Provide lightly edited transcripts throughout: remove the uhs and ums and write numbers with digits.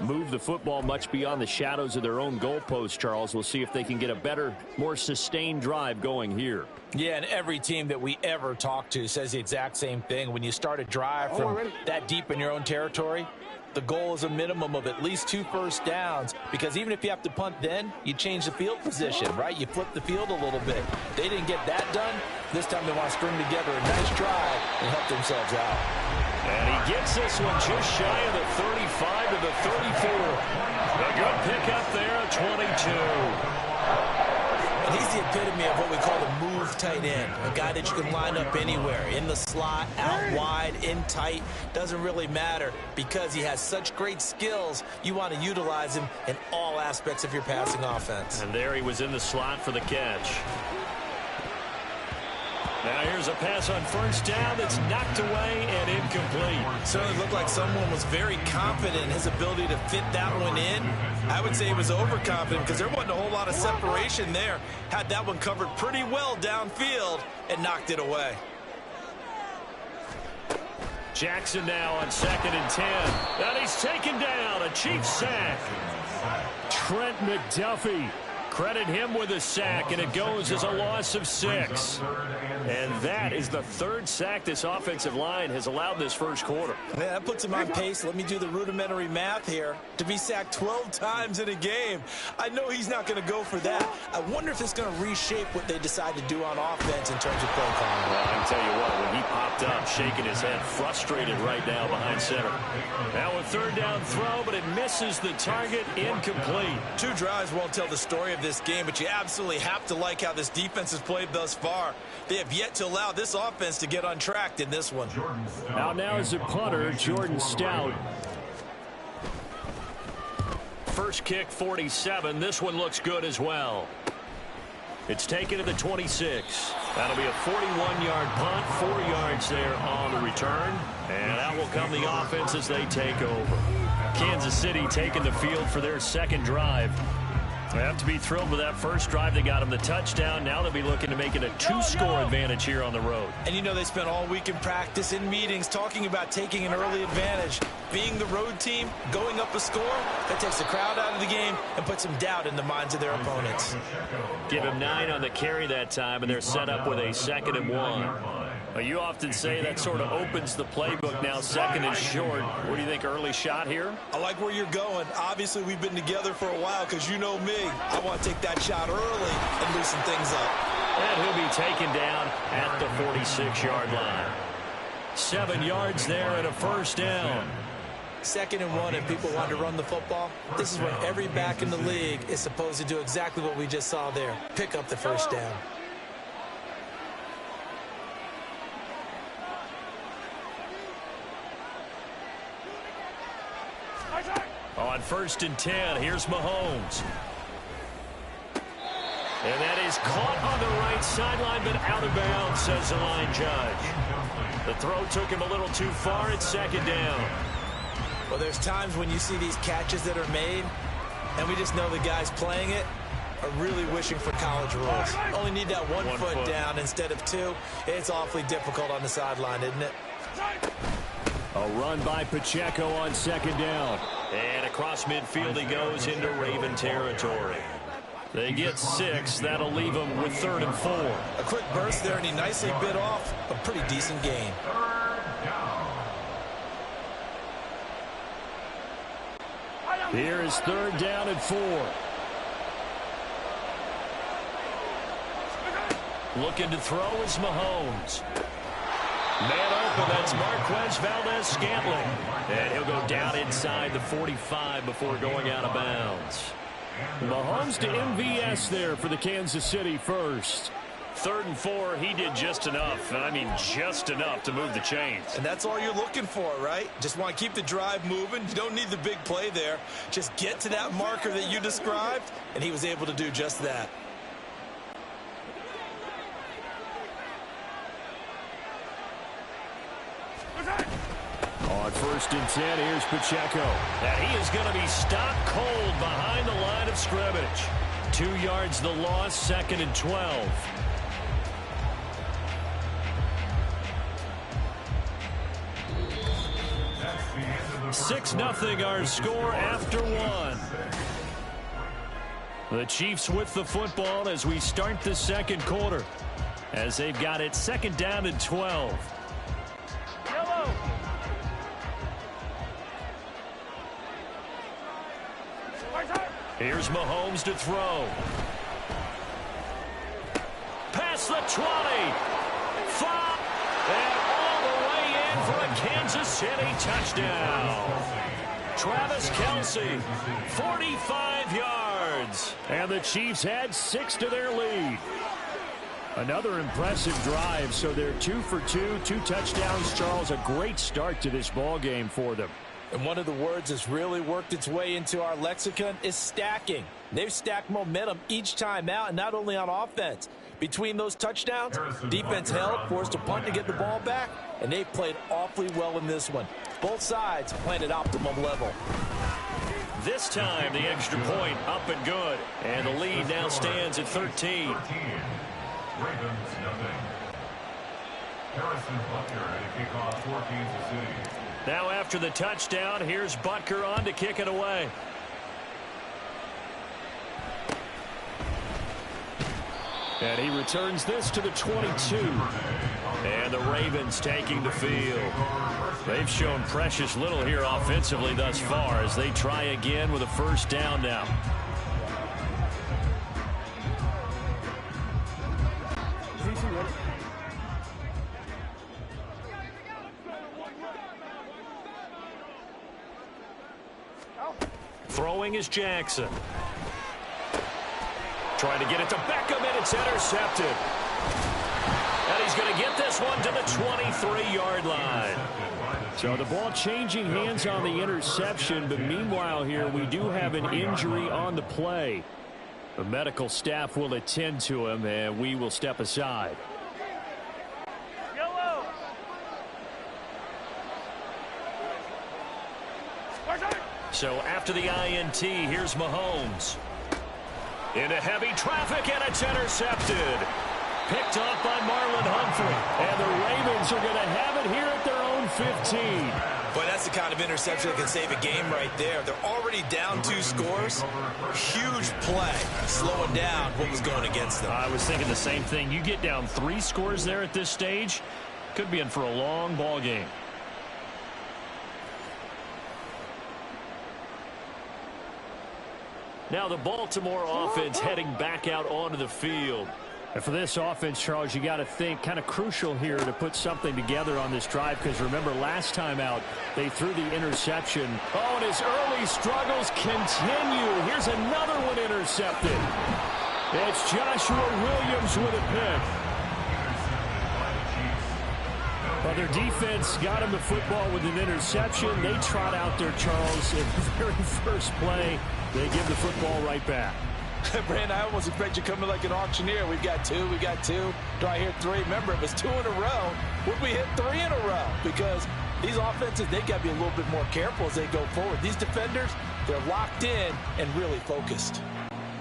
Move the football much beyond the shadows of their own goalpost, Charles. We'll see if they can get a better, more sustained drive going here. Yeah, and every team that we ever talk to says the exact same thing. When you start a drive from that deep in your own territory, the goal is a minimum of at least 2 first downs, because even if you have to punt then, you change the field position, right? You flip the field a little bit. They didn't get that done. This time they want to string together a nice drive and help themselves out. And he gets this one just shy of the 35 to the 34. A good pickup there at 22. And he's the epitome of what we call the move tight end, a guy that you can line up anywhere, in the slot, out wide, in tight, doesn't really matter, because he has such great skills. You want to utilize him in all aspects of your passing offense. And there he was in the slot for the catch. Now here's a pass on first down that's knocked away and incomplete. Certainly looked like someone was very confident in his ability to fit that one in. I would say he was overconfident because there wasn't a whole lot of separation there. Had that one covered pretty well downfield and knocked it away. Jackson now on 2nd and 10. And he's taken down, a Chiefs sack. Trent McDuffie. Credit him with a sack, and it goes as a loss of 6. And that is the 3rd sack this offensive line has allowed this first quarter. Yeah, that puts him on pace. Let me do the rudimentary math here. To be sacked 12 times in a game, I know he's not going to go for that. I wonder if it's going to reshape what they decide to do on offense in terms of play calling. Well, I can tell you what, when he popped up, shaking his head, frustrated right now behind center. Now a 3rd down throw, but it misses the target, incomplete. 2 drives won't tell the story of this game, but you absolutely have to like how this defense has played thus far. They have yet to allow this offense to get untracked in this one. Now is a punter, Jordan Stout. First kick, 47. This one looks good as well. It's taken to the 26. That'll be a 41-yard punt, 4 yards there on the return. And that will come the offense as they take over. Kansas City taking the field for their 2nd drive. They have to be thrilled with that first drive. They got him the touchdown. Now they'll be looking to make it a 2-score advantage here on the road. And you know, they spent all week in practice, in meetings, talking about taking an early advantage. Being the road team, going up a score, that takes the crowd out of the game and puts some doubt in the minds of their opponents. Give him 9 on the carry that time, and they're set up with a 2nd and 1. Well, you often say that sort of opens the playbook now. 2nd is short. What do you think, early shot here? I like where you're going. Obviously, we've been together for a while because you know me. I want to take that shot early and loosen things up. And he'll be taken down at the 46-yard line. 7 yards there and a 1st down. 2nd and 1, and people want to run the football. This is when every back in the league is supposed to do exactly what we just saw there. Pick up the 1st down. On 1st and 10, here's Mahomes. And that is caught on the right sideline, but out of bounds, says the line judge. The throw took him a little too far. It's 2nd down. Well, there's times when you see these catches that are made, and we just know the guys playing it are really wishing for college rules. Only need that one foot down instead of 2. It's awfully difficult on the sideline, isn't it? A run by Pacheco on 2nd down. And across midfield he goes into Raven territory. They get 6. That'll leave them with 3rd and 4. A quick burst there, and he nicely bit off a pretty decent gain. Here is 3rd down and 4. Looking to throw is Mahomes. Man open, that's Marquez Valdez-Scantling. And he'll go down inside the 45 before going out of bounds. Mahomes to MVS there for the Kansas City first. 3rd and 4, he did just enough, and I mean just enough to move the chains. And that's all you're looking for, right? Just want to keep the drive moving. You don't need the big play there. Just get to that marker that you described, and he was able to do just that. On 1st and 10, here's Pacheco. And he is going to be stopped cold behind the line of scrimmage. 2 yards the loss, 2nd and 12. 6-0 our score after one. The Chiefs with the football as we start the second quarter, as they've got it 2nd down and 12. Yellow. Here's Mahomes to throw. Past the 20. 5. And all the way in for a Kansas City touchdown. Travis Kelce, 45 yards. And the Chiefs add 6 to their lead. Another impressive drive, so they're 2 for 2, 2 touchdowns. Charles, a great start to this ball game for them. And one of the words that's really worked its way into our lexicon is stacking. They've stacked momentum each time out, and not only on offense. Between those touchdowns, defense held, forced a punt to get the ball back, and they played awfully well in this one. Both sides playing at optimum level. This time, the extra point up and good. And the lead now stands at 13. Ravens, nothing. Harrison Butker at a kickoff for Kansas City. Now after the touchdown, here's Butker on to kick it away. And he returns this to the 22. And the Ravens taking the field. They've shown precious little here offensively thus far as they try again with a first down now. Throwing is Jackson. Trying to get it to Beckham, and it's intercepted. And he's going to get this one to the 23-yard line. So the ball changing hands on the interception, but meanwhile here we do have an injury on the play. The medical staff will attend to him, and we will step aside. Yellow. So after the INT, here's Mahomes. Into heavy traffic, and it's intercepted. Picked off by Marlon Humphrey. And the Ravens are going to have it here at their own 15. But that's the kind of interception that can save a game right there. They're already down 2 scores. Huge play, slowing down what was going against them. I was thinking the same thing. You get down 3 scores there at this stage, could be in for a long ball game. Now the Baltimore offense heading back out onto the field. And for this offense, Charles, you got to think kind of crucial here to put something together on this drive, because remember last time out they threw the interception. Oh, and his early struggles continue. Here's another one intercepted. It's Joshua Williams with a pick. Well, their defense got him the football with an interception. They trot out there, Charles, in the very first play. They give the football right back. Brandon, I almost expect you coming like an auctioneer. We've got 2, we got 2. Do I hear 3? Remember, it was 2 in a row. Would we hit 3 in a row? Because these offenses, they got to be a little bit more careful as they go forward. These defenders, they're locked in and really focused.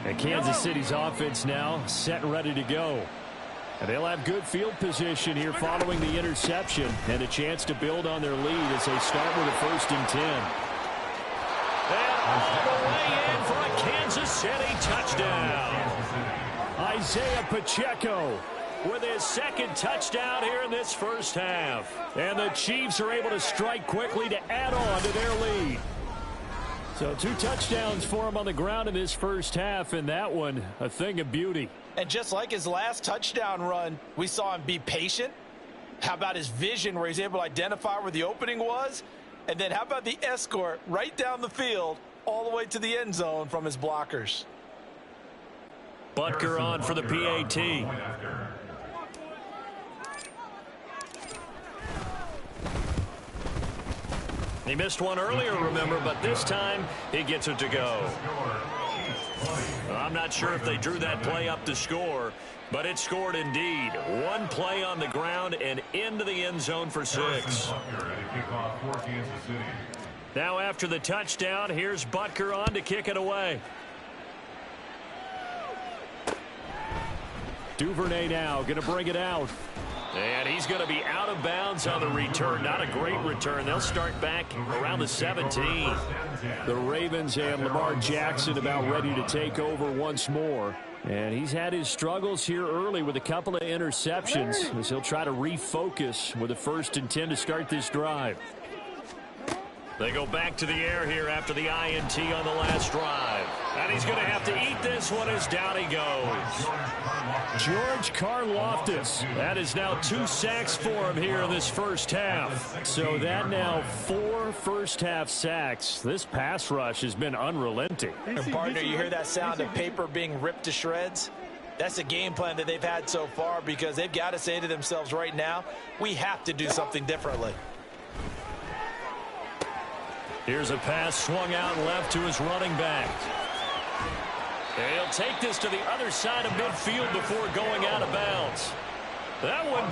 And Kansas City's offense now set and ready to go. And they'll have good field position here following the interception and a chance to build on their lead as they start with a 1st and 10. And all the way in for a Kansas City touchdown. Isaiah Pacheco with his 2nd touchdown here in this first half. And the Chiefs are able to strike quickly to add on to their lead. So 2 touchdowns for him on the ground in this first half, and that one a thing of beauty. And just like his last touchdown run, we saw him be patient. How about his vision where he's able to identify where the opening was? And then how about the escort right down the field all the way to the end zone from his blockers? Butker on for the PAT. He missed one earlier, remember, but this time he gets it to go. I'm not sure if they drew that play up to score, but it scored indeed. 1 play on the ground and into the end zone for 6. Now after the touchdown, here's Butker on to kick it away. Duvernay now going to bring it out. And he's going to be out of bounds on the return. Not a great return. They'll start back around the 17. The Ravens and Lamar Jackson about ready to take over once more. And he's had his struggles here early with a couple of interceptions as he'll try to refocus with a 1st and 10 to start this drive. They go back to the air here after the INT on the last drive. And he's going to have to eat this one as down he goes. George Karlaftis. That is now 2 sacks for him here in this first half. So that now 4 first-half sacks. This pass rush has been unrelenting. And partner, you hear that sound of paper being ripped to shreds? That's a game plan that they've had so far because they've got to say to themselves right now, we have to do something differently. Here's a pass swung out left to his running back. And he'll take this to the other side of midfield before going out of bounds. That one goes.